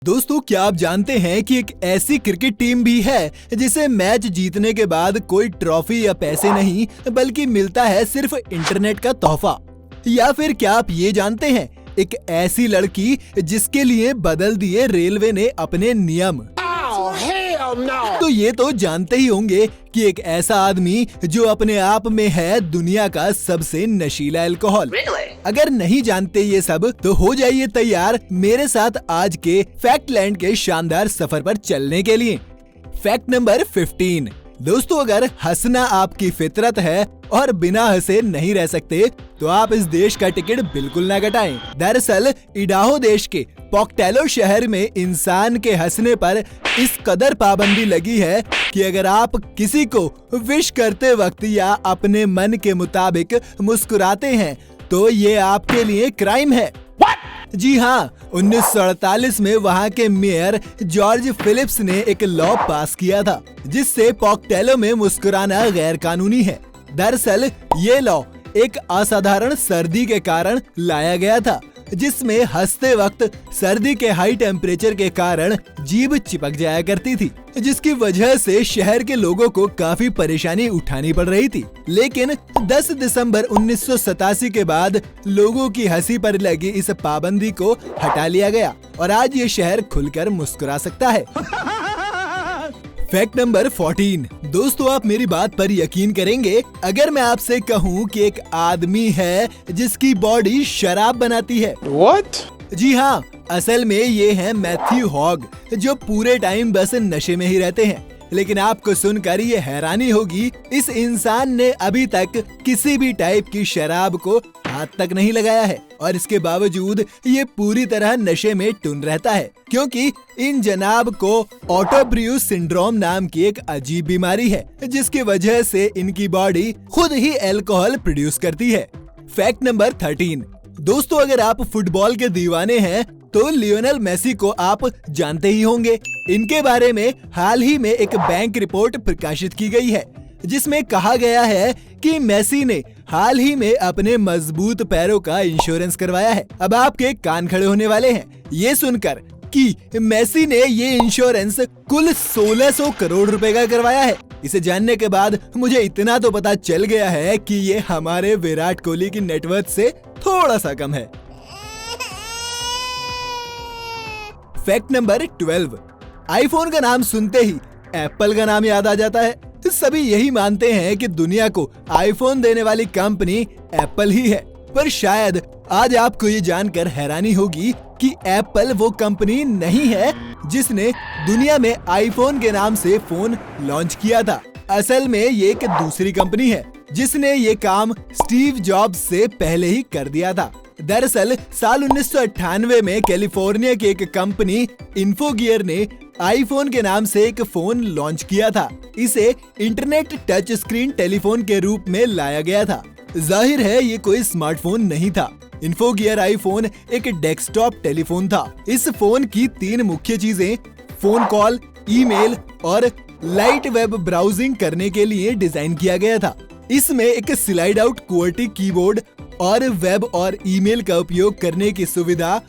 दोस्तों, क्या आप जानते हैं कि एक ऐसी क्रिकेट टीम भी है जिसे मैच जीतने के बाद कोई ट्रॉफी या पैसे नहीं बल्कि मिलता है सिर्फ इंटरनेट का तोहफा। या फिर क्या आप ये जानते हैं, एक ऐसी लड़की जिसके लिए बदल दिए रेलवे ने अपने नियम। तो ये तो जानते ही होंगे कि एक ऐसा आदमी जो अपने आप में है दुनिया का सबसे नशीला अल्कोहल। अगर नहीं जानते ये सब तो हो जाइए तैयार मेरे साथ आज के फैक्टलैंड के शानदार सफर पर चलने के लिए। Fact number 15। दोस्तों, अगर हंसना आपकी फितरत है और बिना हंसे नहीं रह सकते तो आप इस देश का टिकट बिल्कुल न कटाएं। दरअसल इडाहो देश के पोक्टेलो शहर में इंसान के हंसने पर इस कदर पाबंदी लगी है कि अगर आप किसी को विश करते वक्त या अपने मन के मुताबिक मुस्कुराते हैं तो ये आपके लिए क्राइम है। जी हाँ, 1948 में वहाँ के मेयर जॉर्ज फिलिप्स ने एक लॉ पास किया था जिससे पोक्टेलो में मुस्कुराना गैर कानूनी है। दरअसल ये लॉ एक असाधारण सर्दी के कारण लाया गया था जिसमें हंसते वक्त सर्दी के हाई टेम्परेचर के कारण जीभ चिपक जाया करती थी, जिसकी वजह से शहर के लोगों को काफी परेशानी उठानी पड़ रही थी। लेकिन 10 दिसंबर 1987 के बाद लोगों की हंसी पर लगी इस पाबंदी को हटा लिया गया और आज ये शहर खुलकर मुस्कुरा सकता है। Fact number 14। दोस्तों, आप मेरी बात पर यकीन करेंगे अगर मैं आपसे कहूँ कि एक आदमी है जिसकी बॉडी शराब बनाती है। What? जी हाँ, असल में ये है मैथ्यू हॉग, जो पूरे टाइम बस नशे में ही रहते हैं। लेकिन आपको सुनकर ये हैरानी होगी, इस इंसान ने अभी तक किसी भी टाइप की शराब को हाथ तक नहीं लगाया है और इसके बावजूद ये पूरी तरह नशे में टुन रहता है, क्योंकि इन जनाब को ऑटोब्रूस सिंड्रोम नाम की एक अजीब बीमारी है जिसकी वजह से इनकी बॉडी खुद ही अल्कोहल प्रोड्यूस करती है। Fact number 13। दोस्तों, अगर आप फुटबॉल के दीवाने हैं तो लियोनेल मेसी को आप जानते ही होंगे। इनके बारे में हाल ही में एक बैंक रिपोर्ट प्रकाशित की गई है जिसमें कहा गया है कि मेसी ने हाल ही में अपने मजबूत पैरों का इंश्योरेंस करवाया है। अब आपके कान खड़े होने वाले हैं ये सुनकर कि मेसी ने ये इंश्योरेंस कुल 1600 करोड़ रुपए का करवाया है। इसे जानने के बाद मुझे इतना तो पता चल गया है कि ये हमारे विराट कोहली की नेटवर्थ से थोड़ा सा कम है। Fact number 12। आईफोन का नाम सुनते ही एप्पल का नाम याद आ जाता है। सभी यही मानते हैं कि दुनिया को आईफोन देने वाली कंपनी एप्पल ही है, पर शायद आज आपको ये जानकर हैरानी होगी कि एप्पल वो कंपनी नहीं है जिसने दुनिया में आईफोन के नाम से फोन लॉन्च किया था। असल में ये एक दूसरी कंपनी है जिसने ये काम स्टीव जॉब्स से पहले ही कर दिया था। दरअसल साल 1998 में कैलिफोर्निया की एक कंपनी इन्फोगियर ने आईफोन के नाम से एक फोन लॉन्च किया था। इसे इंटरनेट टच स्क्रीन टेलीफोन के रूप में लाया गया था। जाहिर है ये कोई स्मार्टफोन नहीं था। इन्फोगियर आईफोन एक डेस्कटॉप टेलीफोन था। इस फोन की 3 मुख्य चीजें फोन कॉल, ईमेल और लाइट वेब ब्राउजिंग करने के लिए डिजाइन किया गया था। इसमें एक स्लाइड आउट QWERTY कीबोर्ड और वेब और ईमेल का उपयोग करने की सुविधा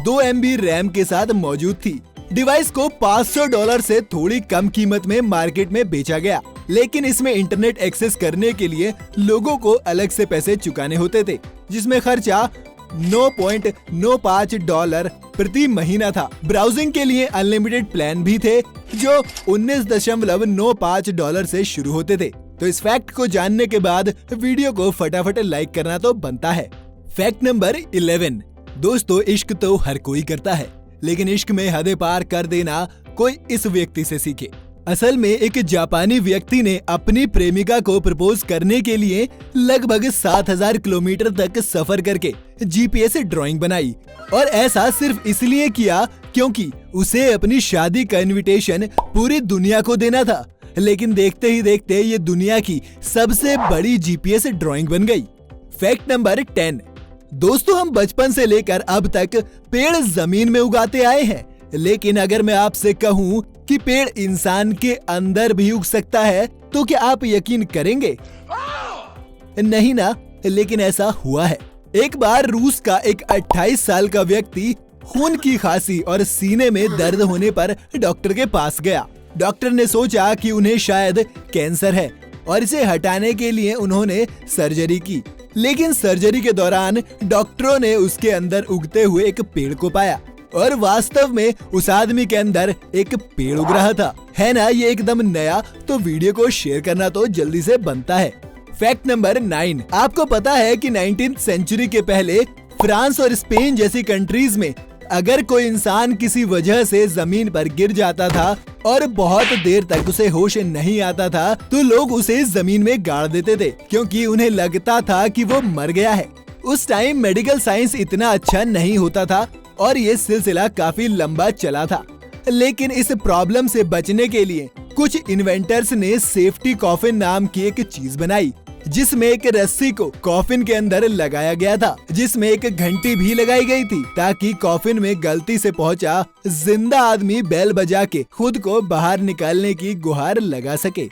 2 MB रैम के साथ मौजूद थी। डिवाइस को $500 से थोड़ी कम कीमत में मार्केट में बेचा गया, लेकिन इसमें इंटरनेट एक्सेस करने के लिए लोगों को अलग से पैसे चुकाने होते थे, जिसमें खर्चा $9.95 प्रति महीना था। ब्राउजिंग के लिए अनलिमिटेड प्लान भी थे जो $19.95 से शुरू होते थे। तो इस फैक्ट को जानने के बाद वीडियो को फटाफट लाइक करना तो बनता है। Fact number 11। दोस्तों, इश्क तो हर कोई करता है, लेकिन इश्क में हदें पार कर देना कोई इस व्यक्ति से सीखे। असल में एक जापानी व्यक्ति ने अपनी प्रेमिका को प्रपोज करने के लिए लगभग 7000 किलोमीटर तक सफर करके GPS ड्राइंग बनाई और ऐसा सिर्फ इसलिए किया क्योंकि उसे अपनी शादी का इनविटेशन पूरी दुनिया को देना था। लेकिन देखते ही देखते ये दुनिया की सबसे बड़ी GPS ड्राइंग बन गई। Fact number 10। दोस्तों, हम बचपन से लेकर अब तक पेड़ जमीन में उगाते आए हैं, लेकिन अगर मैं आपसे कहूँ कि पेड़ इंसान के अंदर भी उग सकता है तो क्या आप यकीन करेंगे? नहीं ना, लेकिन ऐसा हुआ है। एक बार रूस का एक 28 साल का व्यक्ति खून की खांसी और सीने में दर्द होने पर डॉक्टर के पास गया। डॉक्टर ने सोचा कि उन्हें शायद कैंसर है और इसे हटाने के लिए उन्होंने सर्जरी की। लेकिन सर्जरी के दौरान डॉक्टरों ने उसके अंदर उगते हुए एक पेड़ को पाया और वास्तव में उस आदमी के अंदर एक पेड़ उग रहा था। है ना ये एकदम नया? तो वीडियो को शेयर करना तो जल्दी से बनता है। फैक्ट नंबर 9, आपको पता है कि 19th सेंचुरी के पहले फ्रांस और स्पेन जैसी कंट्रीज में अगर कोई इंसान किसी वजह से जमीन पर गिर जाता था और बहुत देर तक उसे होश नहीं आता था तो लोग उसे जमीन में गाड़ देते थे, क्योंकि उन्हें लगता था कि वो मर गया है। उस टाइम मेडिकल साइंस इतना अच्छा नहीं होता था और ये सिलसिला काफी लंबा चला था। लेकिन इस प्रॉब्लम से बचने के लिए कुछ इन्वेंटर्स ने सेफ्टी कॉफिन नाम की एक चीज बनाई, जिसमें एक रस्सी को कॉफिन के अंदर लगाया गया था, जिसमें एक घंटी भी लगाई गई थी ताकि कॉफिन में गलती से पहुंचा जिंदा आदमी बेल बजा के खुद को बाहर निकालने की गुहार लगा सके।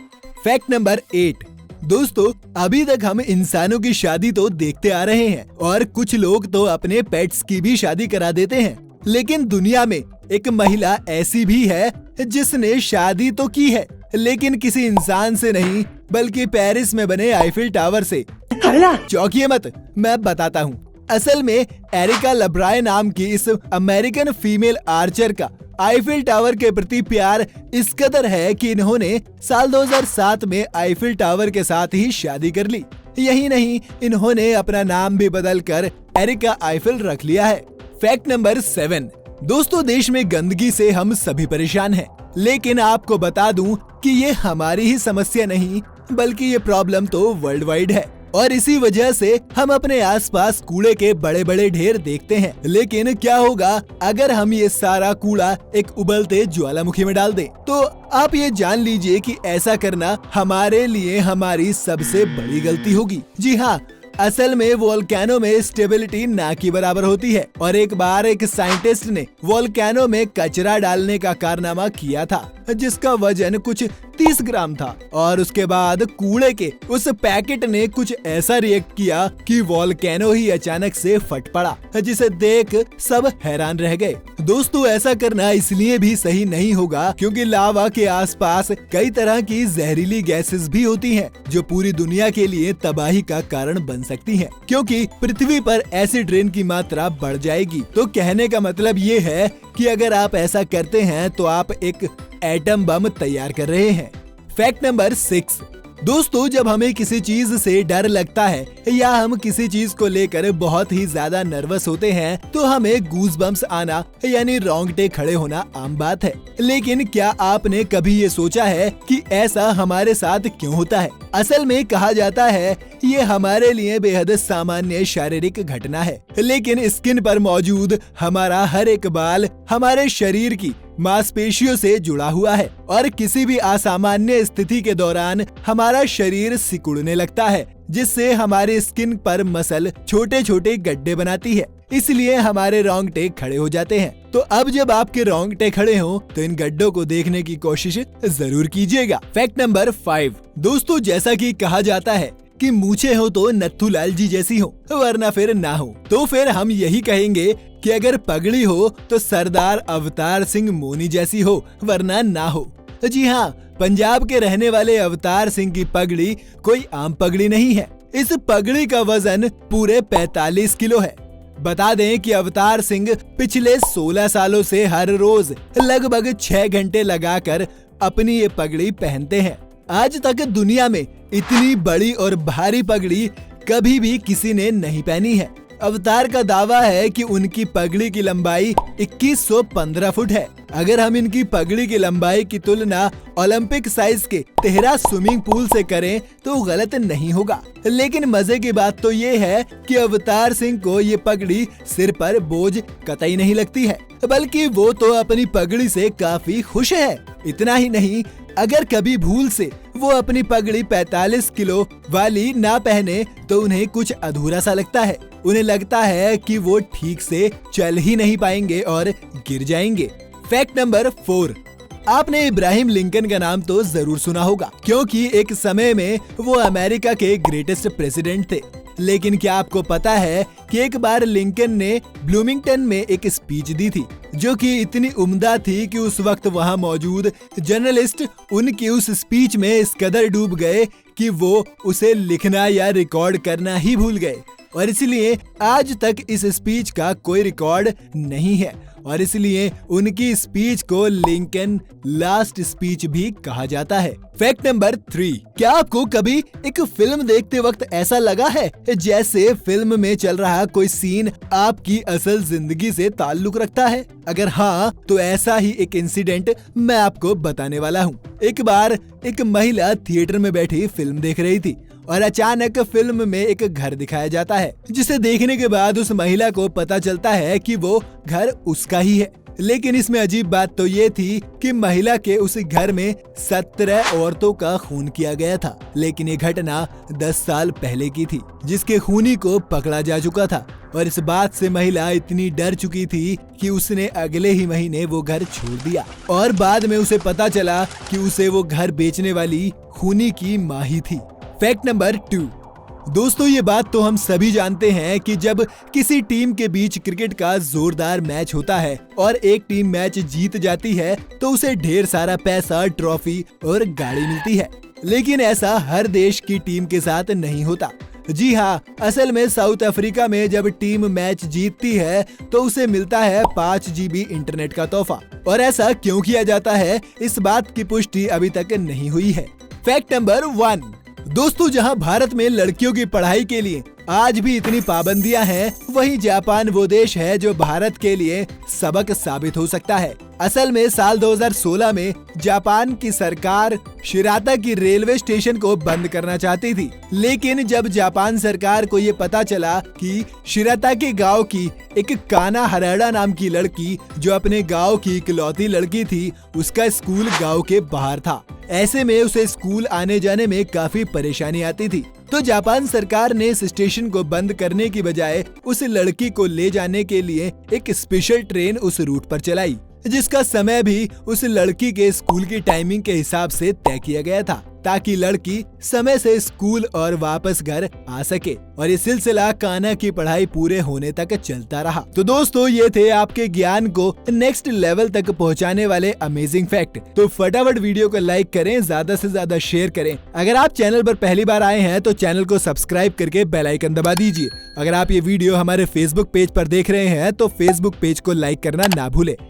फैक्ट नंबर 8, दोस्तों अभी तक हम इंसानों की शादी तो देखते आ रहे हैं और कुछ लोग तो अपने पेट्स की भी शादी करा देते हैं, लेकिन दुनिया में एक महिला ऐसी भी है जिसने शादी तो की है लेकिन किसी इंसान से नहीं बल्कि पेरिस में बने आईफिल टावर से। चौंकिए मत, मैं बताता हूँ। असल में एरिका लब्राय नाम की इस अमेरिकन फीमेल आर्चर का आईफिल टावर के प्रति प्यार इस कदर है कि इन्होंने साल 2007 में आईफिल टावर के साथ ही शादी कर ली। यही नहीं, इन्होंने अपना नाम भी बदलकर एरिका आईफिल रख लिया है। फैक्ट नंबर 7, दोस्तों देश में गंदगी से हम सभी परेशान हैं, लेकिन आपको बता दूं कि ये हमारी ही समस्या नहीं बल्कि ये प्रॉब्लम तो वर्ल्ड वाइड है और इसी वजह से हम अपने आसपास कूड़े के बड़े बड़े ढेर देखते हैं। लेकिन क्या होगा अगर हम ये सारा कूड़ा एक उबलते ज्वालामुखी में डाल दें? तो आप ये जान लीजिए कि ऐसा करना हमारे लिए हमारी सबसे बड़ी गलती होगी। जी हाँ, असल में वोल्केनो में स्टेबिलिटी ना की बराबर होती है और एक बार एक साइंटिस्ट ने वोल्केनो में कचरा डालने का कारनामा किया था जिसका वजन कुछ 30 ग्राम था और उसके बाद कूड़े के उस पैकेट ने कुछ ऐसा रिएक्ट किया कि वोल्केनो ही अचानक से फट पड़ा, जिसे देख सब हैरान रह गए। दोस्तों ऐसा करना इसलिए भी सही नहीं होगा क्योंकि लावा के आसपास कई तरह की जहरीली गैसेस भी होती हैं जो पूरी दुनिया के लिए तबाही का कारण बन सकती हैं, क्योंकि पृथ्वी पर एसिड रेन की मात्रा बढ़ जाएगी। तो कहने का मतलब ये है कि अगर आप ऐसा करते हैं तो आप एक एटम बम तैयार कर रहे हैं। फैक्ट नंबर 6, दोस्तों जब हमें किसी चीज से डर लगता है या हम किसी चीज को लेकर बहुत ही ज्यादा नर्वस होते हैं तो हमें गूज बम्स आना यानी रोंगटे खड़े होना आम बात है। लेकिन क्या आपने कभी ये सोचा है कि ऐसा हमारे साथ क्यों होता है? असल में कहा जाता है ये हमारे लिए बेहद सामान्य शारीरिक घटना है, लेकिन स्किन पर मौजूद हमारा हर एक बाल हमारे शरीर की मांसपेशियों से जुड़ा हुआ है और किसी भी असामान्य स्थिति के दौरान हमारा शरीर सिकुड़ने लगता है, जिससे हमारे स्किन पर मसल छोटे छोटे गड्ढे बनाती है, इसलिए हमारे रोंगटे खड़े हो जाते हैं। तो अब जब आपके रोंगटे खड़े हों तो इन गड्ढों को देखने की कोशिश जरूर कीजिएगा। फैक्ट नंबर 5, दोस्तों जैसा कि कहा जाता है कि मूछें हो तो नथुलाल जी जैसी हो वरना फिर ना हो, तो फिर हम यही कहेंगे कि अगर पगड़ी हो तो सरदार अवतार सिंह मोनी जैसी हो वरना ना हो। जी हाँ, पंजाब के रहने वाले अवतार सिंह की पगड़ी कोई आम पगड़ी नहीं है। इस पगड़ी का वजन पूरे 45 किलो है। बता दें कि अवतार सिंह पिछले 16 सालों से हर रोज लगभग 6 घंटे लगाकर अपनी ये पगड़ी पहनते हैं। आज तक दुनिया में इतनी बड़ी और भारी पगड़ी कभी भी किसी ने नहीं पहनी है। अवतार का दावा है कि उनकी पगड़ी की लंबाई 2115 फुट है। अगर हम इनकी पगड़ी की लंबाई की तुलना ओलंपिक साइज के 13 स्विमिंग पूल से करें तो गलत नहीं होगा। लेकिन मजे की बात तो ये है कि अवतार सिंह को ये पगड़ी सिर पर बोझ कतई नहीं लगती है, बल्कि वो तो अपनी पगड़ी से काफी खुश है। इतना ही नहीं, अगर कभी भूल से वो अपनी पगड़ी 45 किलो वाली ना पहने तो उन्हें कुछ अधूरा सा लगता है। उन्हें लगता है कि वो ठीक से चल ही नहीं पाएंगे और गिर जाएंगे। फैक्ट नंबर 4, आपने इब्राहिम लिंकन का नाम तो जरूर सुना होगा क्योंकि एक समय में वो अमेरिका के ग्रेटेस्ट प्रेसिडेंट थे। लेकिन क्या आपको पता है कि एक बार लिंकन ने ब्लूमिंगटन में एक स्पीच दी थी जो कि इतनी उम्दा थी कि उस वक्त वहां मौजूद जर्नलिस्ट उनकी उस स्पीच में इस कदर डूब गए कि वो उसे लिखना या रिकॉर्ड करना ही भूल गए और इसलिए आज तक इस स्पीच का कोई रिकॉर्ड नहीं है और इसलिए उनकी स्पीच को लिंकन लास्ट स्पीच भी कहा जाता है। फैक्ट नंबर 3, क्या आपको कभी एक फिल्म देखते वक्त ऐसा लगा है जैसे फिल्म में चल रहा कोई सीन आपकी असल जिंदगी से ताल्लुक रखता है? अगर हाँ, तो ऐसा ही एक इंसिडेंट मैं आपको बताने वाला हूँ। एक बार एक महिला थिएटर में बैठी फिल्म देख रही थी और अचानक फिल्म में एक घर दिखाया जाता है जिसे देखने के बाद उस महिला को पता चलता है कि वो घर उसका ही है। लेकिन इसमें अजीब बात तो ये थी कि महिला के उस घर में 17 औरतों का खून किया गया था, लेकिन ये घटना 10 साल पहले की थी जिसके खूनी को पकड़ा जा चुका था और इस बात से महिला इतनी डर चुकी थी कि उसने अगले ही महीने वो घर छोड़ दिया और बाद में उसे पता चला कि उसे वो घर बेचने वाली खूनी की माँ ही थी। फैक्ट नंबर 2, दोस्तों ये बात तो हम सभी जानते हैं कि जब किसी टीम के बीच क्रिकेट का जोरदार मैच होता है और एक टीम मैच जीत जाती है तो उसे ढेर सारा पैसा, ट्रॉफी और गाड़ी मिलती है। लेकिन ऐसा हर देश की टीम के साथ नहीं होता। जी हाँ, असल में साउथ अफ्रीका में जब टीम मैच जीतती है तो उसे मिलता है 5 GB इंटरनेट का तोहफा। और ऐसा क्यों किया जाता है, इस बात की पुष्टि अभी तक नहीं हुई है। फैक्ट नंबर 1, दोस्तों जहां भारत में लड़कियों की पढ़ाई के लिए आज भी इतनी पाबंदियां हैं, वहीं जापान वो देश है जो भारत के लिए सबक साबित हो सकता है। असल में साल 2016 में जापान की सरकार शिराता की रेलवे स्टेशन को बंद करना चाहती थी, लेकिन जब जापान सरकार को ये पता चला कि शिराता के गांव की एक काना हराडा नाम की लड़की जो अपने गांव की इकलौती लड़की थी, उसका स्कूल गांव के बाहर था, ऐसे में उसे स्कूल आने जाने में काफी परेशानी आती थी, तो जापान सरकार ने इस स्टेशन को बंद करने की बजाय उस लड़की को ले जाने के लिए एक स्पेशल ट्रेन उस रूट पर चलाई, जिसका समय भी उस लड़की के स्कूल की टाइमिंग के हिसाब से तय किया गया था ताकि लड़की समय से स्कूल और वापस घर आ सके और ये सिलसिला काना की पढ़ाई पूरे होने तक चलता रहा। तो दोस्तों ये थे आपके ज्ञान को नेक्स्ट लेवल तक पहुंचाने वाले अमेजिंग फैक्ट। तो फटाफट वीडियो को लाइक करें, ज्यादा से ज्यादा शेयर करें। अगर आप चैनल पर पहली बार आए हैं तो चैनल को सब्सक्राइब करके बेल आइकन दबा दीजिए। अगर आप ये वीडियो हमारे फेसबुक पेज पर देख रहे हैं तो फेसबुक पेज को लाइक करना ना भूले।